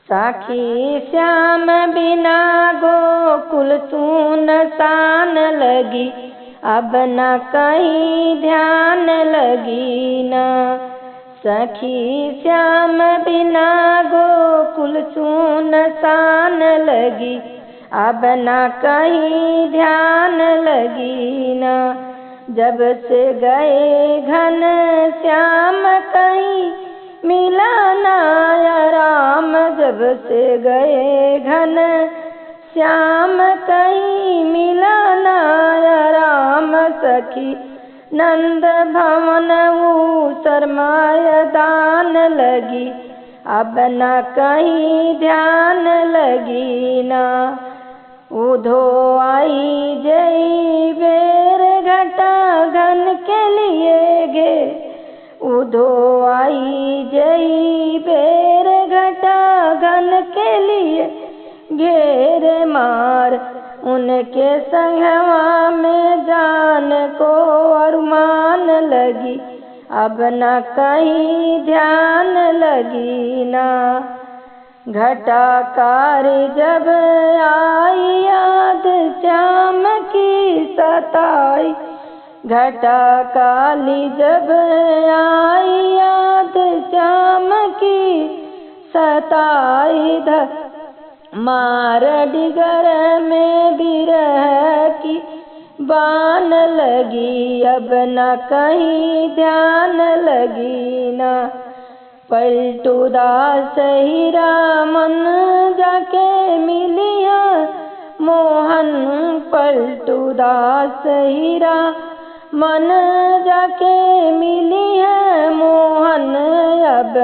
साखी श्याम बिना गोकुल सुनसान लगी, अब न कहीं ध्यान लगी न। सखी श्याम बिना गोकुल सुनसान लगी, अब न कहीं ध्यान लगी न। जब से गए घन श्याम कहीं मिला ना राम, जब से गए घन श्याम कहीं मिला ना राम। सखी नंद भवन शर्माय दान लगी, अब न कहीं ध्यान लगी न। उधो आई जई बेर घटा घन के लिए गे, उधो आई जई बेर घटा घन के लिए घेर मार। उनके संगवा में जान को अरमान लगी, अब न कहीं ध्यान लगी न। घटाकारी जब आई याद श्याम की सताई, घटा काली जब आई याद श्याम की सताई। मार डिगर में बिरह की बान लगी, अब न कहीं ध्यान लगी न। पलटू दास हीरा मन जाके मिलिया मोहन, पलटू दास हीरा मन जाके मिली है मोहन। अब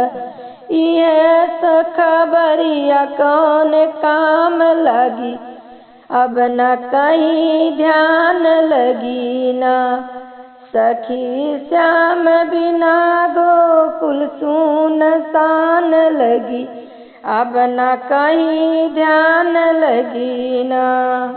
यह खबरिया कौन काम लगी, अब न कहीं ध्यान लगी न। सखी श्याम बिना गोकुल सुनसान लगी, अब न कहीं ध्यान लगी न।